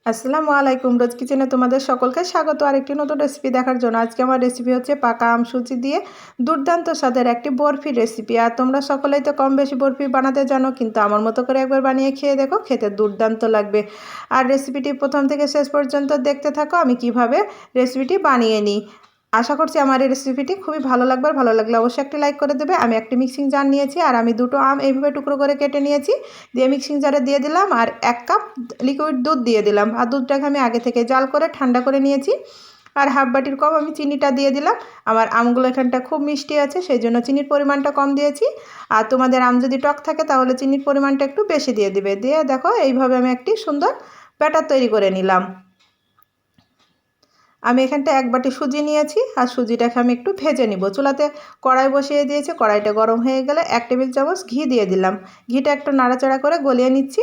আসসালামু আলাইকুম। রোজ কিচেনে তোমাদের সকলকে স্বাগত আরেকটি নতুন রেসিপি দেখার জন্য। আজকে আমার রেসিপি হচ্ছে পাকা আম সুজি দিয়ে দুর্দান্ত স্বাদের একটি বরফি রেসিপি। আর তোমরা সকলেই তো কম বেশি বরফি বানাতে জানো, কিন্তু আমার মতো করে একবার বানিয়ে খেয়ে দেখো, খেতে দুর্দান্ত লাগবে। আর রেসিপিটি প্রথম থেকে শেষ পর্যন্ত দেখতে থাকো আমি কিভাবে রেসিপিটি বানিয়ে নিই। আশা করছি আমার এই রেসিপিটি খুবই ভালো লাগবে। ভালো লাগলে অবশ্যই একটি লাইক করে দেবে। আমি একটি মিক্সিং জার নিয়েছি আর আমি দুটো আম এইভাবে টুকরো করে কেটে নিয়েছি, দিয়ে মিক্সিং জারে দিয়ে দিলাম। আর 1 কাপ লিকুইড দুধ দিয়ে দিলাম। আর দুধটাকে আমি আগে থেকে জাল করে ঠান্ডা করে নিয়েছি। আর হাফ বাটির কম আমি চিনিটা দিয়ে দিলাম। আমার আমগুলো এখানটা খুব মিষ্টি আছে, সেই জন্য চিনির পরিমাণটা কম দিয়েছি। আর তোমাদের আম যদি টক থাকে তাহলে চিনির পরিমাণটা একটু বেশি দিয়ে দিবে। দিয়ে দেখো এইভাবে আমি একটি সুন্দর ব্যাটার তৈরি করে নিলাম। আমি এখানটা 1 বাটি সুজি নিয়েছি আর সুজিটাকে আমি একটু ভেজে নিব। চুলাতে কড়াই বসিয়ে দিয়েছি, কড়াইটা গরম হয়ে গেলে 1 টেবিল চামচ ঘি দিয়ে দিলাম। ঘিটা একটু নাড়াচাড়া করে গলিয়ে নিচ্ছি।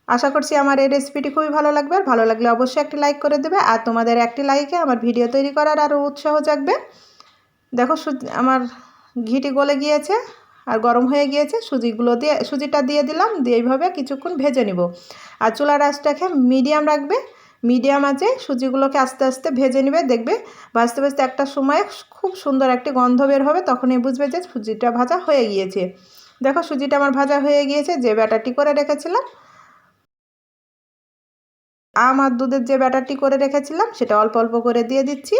আশা করছি আমার এই রেসিপিটি খুবই ভালো লাগবে। আর ভালো লাগলে অবশ্যই একটি লাইক করে দেবে। আর তোমাদের একটি লাইকে আমার ভিডিও তৈরি করার আরও উৎসাহ জাগবে। দেখো আমার ঘিটি গলে গিয়েছে আর গরম হয়ে গিয়েছে। সুজিটা দিয়ে দিলাম, দিয়ে এইভাবে কিছুক্ষণ ভেজে নিব। আর চুলার আঁচটাকে মিডিয়াম রাখবে। মিডিয়াম আঁচে সুজিগুলোকে আস্তে আস্তে ভেজে নেবে। দেখবে ভাজতে ভাজতে একটা সময় খুব সুন্দর একটি গন্ধ বের হবে, তখনই বুঝবে যে সুজিটা ভাজা হয়ে গিয়েছে। দেখো সুজিটা আমার ভাজা হয়ে গিয়েছে। যে ব্যাটারটি করে রেখেছিলাম, আম আর দুধের যে ব্যাটারটি করে রেখেছিলাম, সেটা অল্প অল্প করে দিয়ে দিচ্ছি।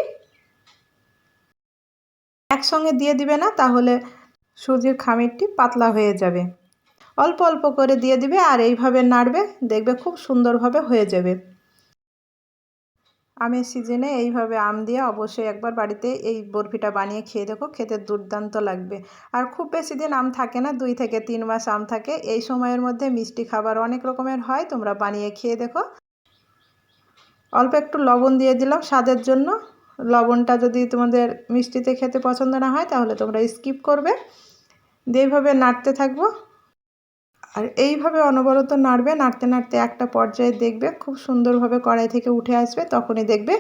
একসঙ্গে দিয়ে দিবে না, তাহলে সুজির খামিরটি পাতলা হয়ে যাবে। অল্প অল্প করে দিয়ে দিবে আর এইভাবে নাড়বে, দেখবে খুব সুন্দরভাবে হয়ে যাবে। আমের সিজনে এইভাবে আম দিয়ে অবশ্যই একবার বাড়িতে এই বরফিটা বানিয়ে খেয়ে দেখো, খেতে দুর্দান্ত লাগবে। আর খুব বেশি দিন আম থাকে না, 2 থেকে 3 মাস আম থাকে। এই সময়ের মধ্যে মিষ্টি খাবার অনেক রকমের হয়, তোমরা বানিয়ে খেয়ে দেখো। অল্প একটু লবণ দিয়ে দিলাম স্বাদের জন্য। লবণটা যদি তোমাদের মিষ্টিতে খেতে পছন্দ না হয় তাহলে তোমরা স্কিপ করবে। দিয়ে এইভাবে নাড়তে থাকবো। আর এইভাবে অনবরত নাড়বে, নাড়তে নাড়তে একটা পর্যায়ে দেখবে খুব সুন্দরভাবে কড়াই থেকে উঠে আসবে, তখনই দেখবে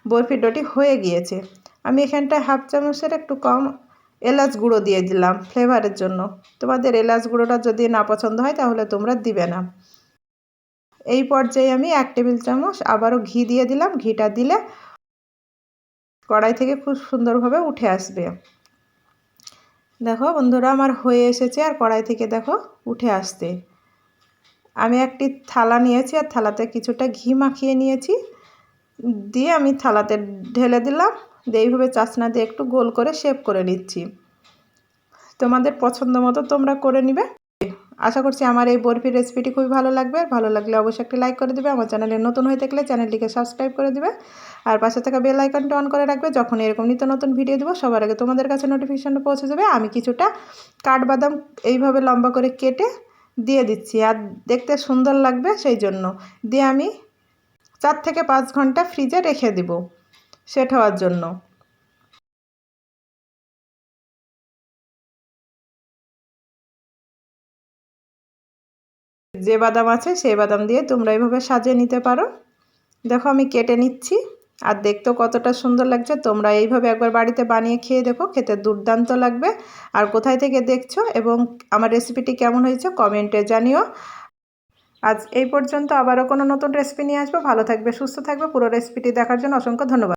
বরফির ডোটি হয়ে গিয়েছে। আমি এখানটায় হাফ চামচের একটু কম এলাচ গুঁড়ো দিয়ে দিলাম ফ্লেভারের জন্য। তোমাদের এলাচ গুঁড়োটা যদি না পছন্দ হয় তাহলে তোমরা দিবে না। এই পর্যায়ে আমি 1 টেবিল চামচ আবারও ঘি দিয়ে দিলাম। ঘিটা দিলে কড়াই থেকে খুব সুন্দরভাবে উঠে আসবে। দেখো বন্ধুরা আমার হয়ে এসেছে আর কড়াই থেকে দেখো উঠে আসতে। আমি একটি থালা নিয়েছি আর থালাতে কিছুটা ঘি মাখিয়ে নিয়েছি, দিয়ে আমি থালাতে ঢেলে দিলাম। দিয়ে এইভাবে চাসনা দিয়ে একটু গোল করে শেপ করে নিচ্ছি। তোমাদের পছন্দ মতো তোমরা করে নিবে। আশা করছি আমার এই বরফির রেসিপিটি খুবই ভালো লাগবে। ভালো লাগলে অবশ্যই একটি লাইক করে দেবে। আমার চ্যানেলে নতুন হয়ে থাকলে চ্যানেলটিকে সাবস্ক্রাইব করে দেবে। আর পাশে থাকা বেল আইকনটা অন করে রাখবে, যখন এরকম নিত্য নতুন ভিডিও দেবো সবার আগে তোমাদের কাছে নোটিফিকেশনটা পৌঁছে যাবে। আমি কিছুটা কাঠবাদাম এইভাবে লম্বা করে কেটে দিয়ে দিচ্ছি, আর দেখতে সুন্দর লাগবে সেই জন্য। দিয়ে আমি 4 থেকে 5 ঘন্টা ফ্রিজে রেখে দেব সেট হওয়ার জন্য। যে বাদাম আছে সেই বাদাম দিয়ে তোমরা এইভাবে সাজিয়ে নিতে পারো। দেখো আমি কেটে নিচ্ছি আর দেখতেও কতটা সুন্দর লাগছে। তোমরা এইভাবে একবার বাড়িতে বানিয়ে খেয়ে দেখো, খেতে দুর্দান্ত লাগবে। আর কোথায় থেকে দেখছো এবং আমার রেসিপিটি কেমন হয়েছে কমেন্টে জানিও। আজ এই পর্যন্ত, আবারও কোনো নতুন রেসিপি নিয়ে আসবো। ভালো থাকবে, সুস্থ থাকবে। পুরো রেসিপিটি দেখার জন্য অসংখ্য ধন্যবাদ।